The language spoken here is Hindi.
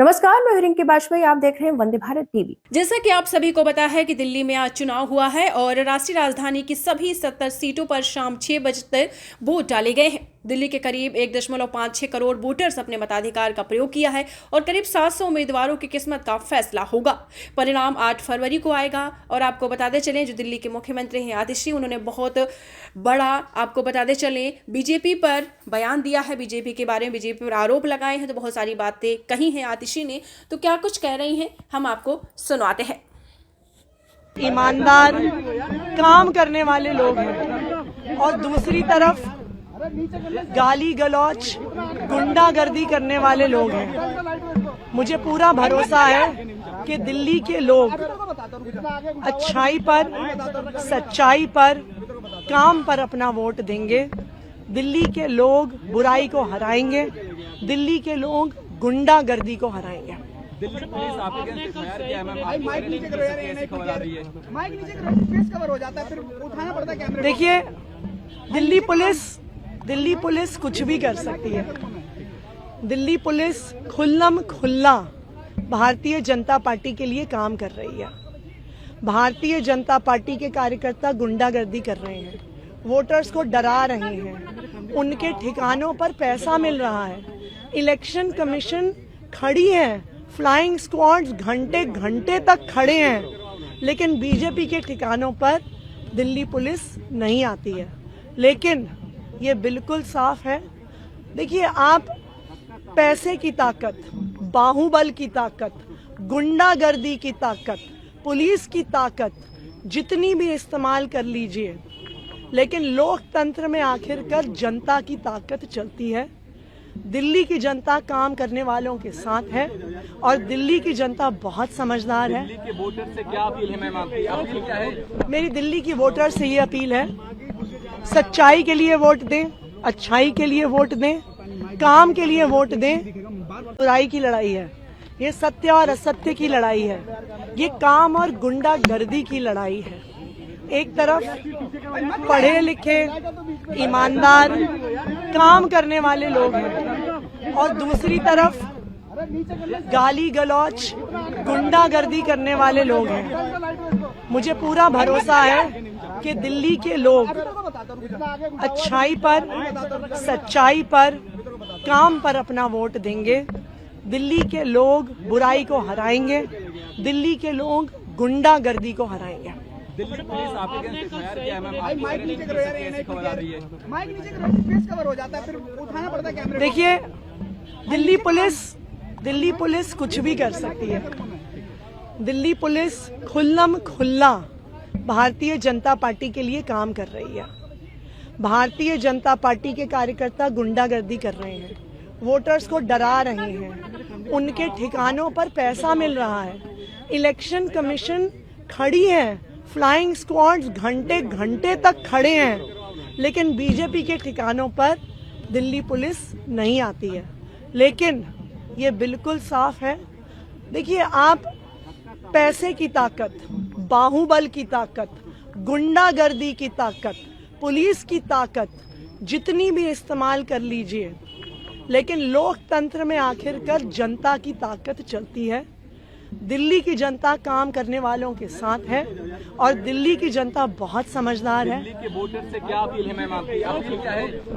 नमस्कार, मैं रिंकी बाजपेयी। आप देख रहे हैं वंदे भारत टीवी। जैसा कि आप सभी को पता है कि दिल्ली में आज चुनाव हुआ है और राष्ट्रीय राजधानी की सभी 70 सीटों पर शाम 6 बजे तक वोट डाले गए हैं। दिल्ली के करीब 1.56 करोड़ वोटर्स अपने मताधिकार का प्रयोग किया है और करीब 700 उम्मीदवारों की किस्मत का फैसला होगा। परिणाम 8 फरवरी को आएगा। और आपको बताते चलें, जो दिल्ली के मुख्यमंत्री हैं आतिशी, उन्होंने बहुत बड़ा, आपको बताते चलें, बीजेपी पर बयान दिया है। बीजेपी के बारे में बीजेपी पर आरोप लगाए हैं, तो बहुत सारी बातें कही हैं आतिशी ने। तो क्या कुछ कह रही हैं, हम आपको सुनाते हैं। ईमानदार काम करने वाले लोग हैं और दूसरी तरफ गाली गलौच गुंडागर्दी करने वाले लोग हैं। मुझे पूरा भरोसा है कि दिल्ली के लोग अच्छाई पर, सच्चाई पर, काम पर अपना वोट देंगे। दिल्ली के लोग बुराई को हराएंगे। दिल्ली के लोग गुंडागर्दी को हराएंगे। दिल्ली पुलिस आपके अगेंस्ट एफआईआर किया है मैम। आप माइक नीचे करो यार, ये खबर आ रही है। माइक नीचे करो, फेस कवर हो जाता है, फिर उठाना पड़ता है कैमरे। देखिए, दिल्ली पुलिस कुछ भी कर सकती है। दिल्ली पुलिस खुल्लम खुल्ला भारतीय जनता पार्टी के लिए काम कर रही है। भारतीय जनता पार्टी के कार्यकर्ता गुंडागर्दी कर रहे हैं, वोटर्स को डरा रहे हैं, उनके ठिकानों पर पैसा मिल रहा है। इलेक्शन कमीशन खड़ी है, फ्लाइंग स्क्वाड्स घंटे घंटे तक खड़े हैं, लेकिन बीजेपी के ठिकानों पर दिल्ली पुलिस नहीं आती है। लेकिन ये बिल्कुल साफ है, देखिए, आप पैसे की ताकत, बाहुबल की ताकत, गुंडागर्दी की ताकत, पुलिस की ताकत जितनी भी इस्तेमाल कर लीजिए, लेकिन लोकतंत्र में आखिरकार जनता की ताकत चलती है। दिल्ली की जनता काम करने वालों के साथ है और दिल्ली की जनता बहुत समझदार है। दिल्ली के वोटर से क्या अपील है मैम आपकी? अपील क्या है? मेरी दिल्ली की वोटर से ये अपील है, सच्चाई के लिए वोट दें, अच्छाई के लिए वोट दें, काम के लिए वोट दें। बुराई की लड़ाई है ये, सत्य और असत्य की लड़ाई है ये, काम और गुंडागर्दी की लड़ाई है। एक तरफ पढ़े लिखे ईमानदार काम करने वाले लोग हैं और दूसरी तरफ गाली गलौच गुंडागर्दी करने वाले लोग हैं। मुझे पूरा भरोसा है कि दिल्ली के लोग अच्छाई पर, सच्चाई पर, काम पर अपना वोट देंगे। दिल्ली के लोग बुराई को हराएंगे। दिल्ली के लोग गुंडागर्दी को हराएंगे। दिल्ली पुलिस आपके अगेंस्ट एफआईआर किया है मैम। आप माइक नीचे करो यार, ये खबर आ रही है। माइक नीचे करो, फेस कवर हो जाता है, फिर उठाना पड़ता है कैमरे। देखिए, दिल्ली पुलिस कुछ भी कर सकती है। दिल्ली पुलिस खुल्लम खुल्ला भारतीय जनता पार्टी के लिए काम कर रही है। भारतीय जनता पार्टी के कार्यकर्ता गुंडागर्दी कर रहे हैं, वोटर्स को डरा रहे हैं, उनके ठिकानों पर पैसा मिल रहा है। इलेक्शन कमीशन खड़ी है, फ्लाइंग स्क्वाड्स घंटे घंटे तक खड़े हैं, लेकिन बीजेपी के ठिकानों पर दिल्ली पुलिस नहीं आती है। लेकिन ये बिल्कुल साफ है, देखिए, आप पैसे की ताकत, बाहुबल की ताकत, गुंडागर्दी की ताकत, पुलिस की ताकत जितनी भी इस्तेमाल कर लीजिए, लेकिन लोकतंत्र में आखिरकार जनता की ताकत चलती है। दिल्ली की जनता काम करने वालों के साथ है और दिल्ली की जनता बहुत समझदार है। दिल्ली के वोटर से क्या अपील है मैम आपकी? अपील क्या है?